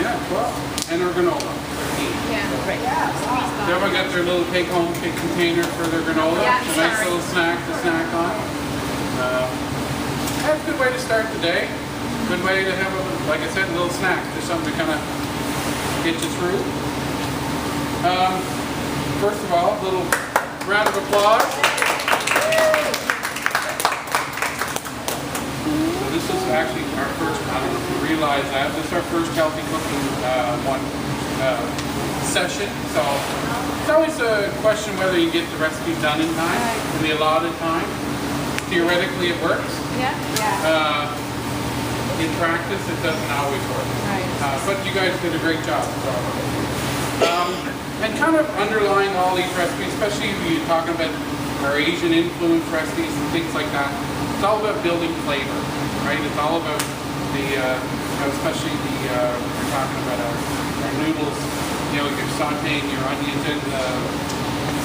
Yeah, 12. And our granola. 13. Yeah, right. Everyone got their little take-home container for their granola. Yeah, it's a nice little snack to snack on. That's a good way to start the day. Good way to have, like I said, a little snack. Just something to kind of get you through. First of all, a little round of applause. So this is actually our first, I don't know if you realize that, this is our first healthy cooking session. So it's always a question whether you get the recipes done in time, in the allotted time. Theoretically it works. Yeah. In practice it doesn't always work. Right. But you guys did a great job. So. And kind of underlying all these recipes, especially if you're talking about our Asian influence recipes and things like that, it's all about building flavor, right? It's all about the, especially the, we're talking about our noodles, you're sauteing your onions in the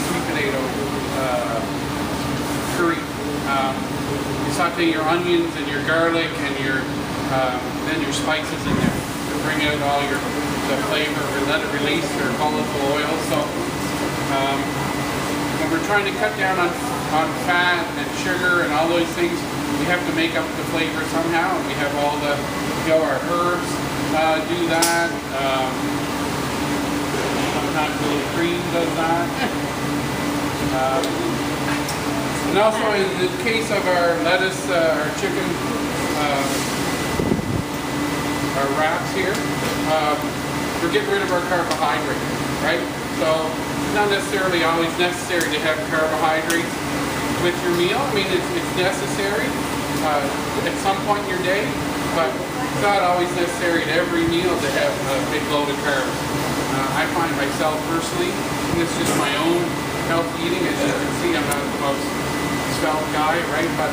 sweet potato curry. You saute your onions and your garlic and your then your spices in there to bring out all the flavor and let it release their volatile oil. So when we're trying to cut down on fat and sugar and all those things, we have to make up the flavor somehow. And we have all the, our herbs do that. Sometimes a little cream does that. And also in the case of our lettuce, our chicken, our wraps here, we're getting rid of our carbohydrate, right? So it's not necessarily always necessary to have carbohydrates with your meal. I mean, it's necessary at some point in your day, but it's not always necessary at every meal to have a big load of carbs. I find myself personally, and it's just my own health eating, as you can see, I'm not the most svelte guy, right? But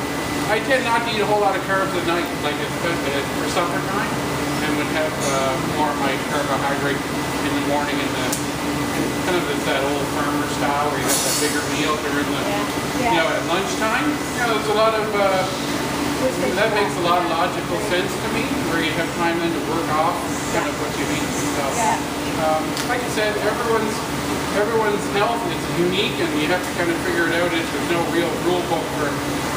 I tend not to eat a whole lot of carbs at night, like for supper time, and would have more of my carbohydrate in the morning and kind of that old farmer style where you have that bigger meal during the, at lunchtime. There's a lot of, that makes a lot of logical sense to me, where you have time then to work off kind of what you've eaten. So, like I said, everyone's health is unique, and you have to kind of figure it out. There's no real rule book for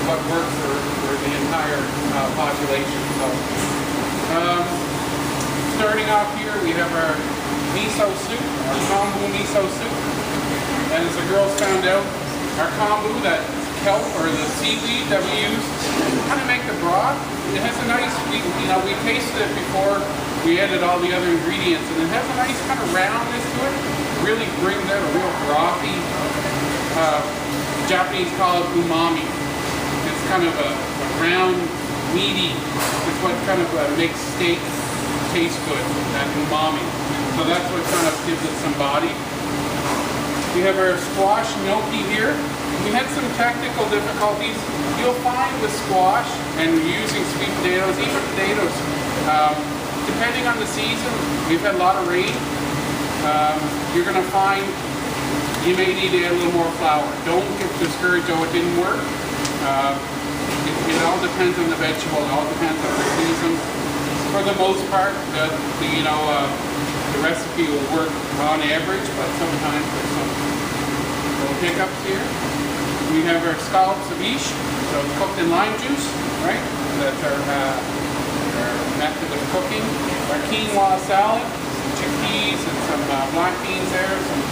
what works for the entire population. So, starting off here, we have our miso soup, our kombu miso soup. And as the girls found out, our kombu, that kelp or the seaweed that we use to kind of make the broth, it has a nice, we tasted it before we added all the other ingredients, and it has a nice kind of roundness to it. Really brings out a real brothy, Japanese call it umami. It's kind of a round, meaty, it's what kind of makes steak taste good, that umami. So that's what kind of gives it some body. We have our squash gnocchi here. We had some technical difficulties. You'll find with squash and using sweet potatoes, even potatoes, depending on the season, we've had a lot of rain. You're going to find you may need to add a little more flour. Don't get discouraged, oh, it didn't work. It all depends on the vegetable. It all depends on the season. For the most part, the recipe will work on average, but sometimes there's some little hiccups here. We have our scallops of ish, so it's cooked in lime juice, right? That's our method of cooking. Our quinoa salad, chickpeas and some black beans there, some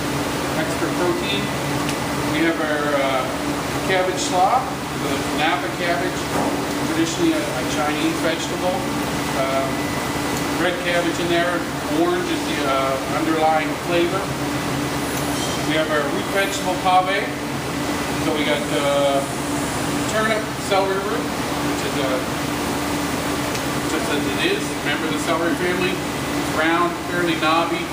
extra protein. We have our cabbage slaw, the Napa cabbage, traditionally a Chinese vegetable. Red cabbage in there, orange is the underlying flavor. We have our root vegetable pave. So we got turnip celery root, which is just as it is. Remember the celery family? It's round, fairly knobby.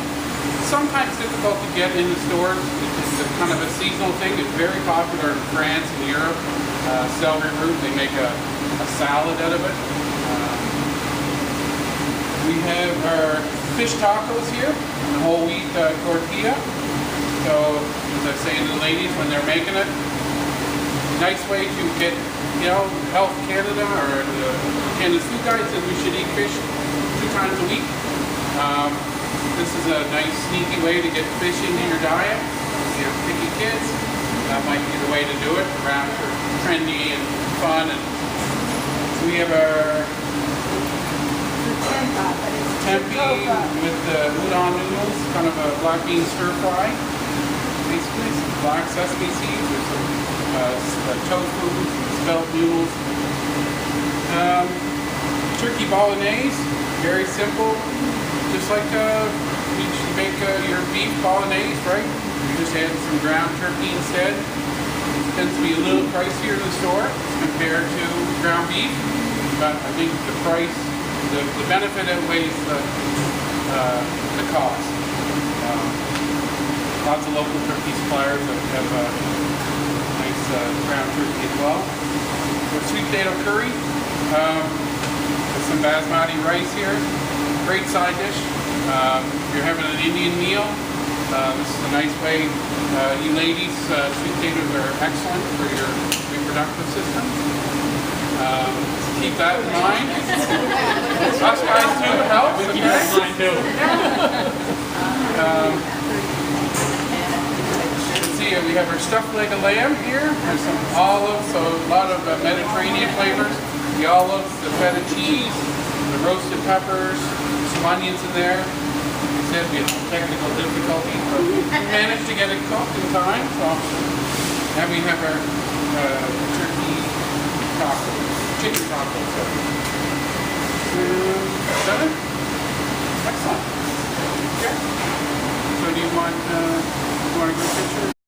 Sometimes difficult to get in the stores. It's kind of a seasonal thing. It's very popular in France and Europe. Celery root, they make a salad out of it. We have our fish tacos here, the whole wheat tortilla. So, as I say to the ladies when they're making it, nice way to get, Health Canada or the Canada Food Guide says we should eat fish 2 times a week. This is a nice sneaky way to get fish into your diet. If you have picky kids, that might be the way to do it. Wraps are trendy and fun. And so we have our tempeh with the udon noodles, kind of a black bean stir fry. Basically, some black sesame seeds with some tofu, spelt noodles. Turkey bolognese, very simple. Just like you make your beef bolognese, right? You just add some ground turkey instead. It tends to be a little pricier in the store compared to ground beef, but I think the price, the benefit outweighs the cost. Lots of local turkey suppliers have nice ground turkey as well. With sweet potato curry, with some basmati rice here. Great side dish. If you're having an Indian meal, this is a nice way. You ladies, sweet potatoes are excellent for your reproductive system. Keep that in mind. Us guys too, it helps. Keep that in mind too. We have our stuffed leg of lamb here. There's some olives, so a lot of Mediterranean flavors. The olives, the feta cheese, the roasted peppers, some onions in there. Like I said, we had some technical difficulties, but we managed to get it cooked in time. So, and we have our turkey tacos, chicken tacos. Is that it? Excellent. Okay. So do you want a good picture?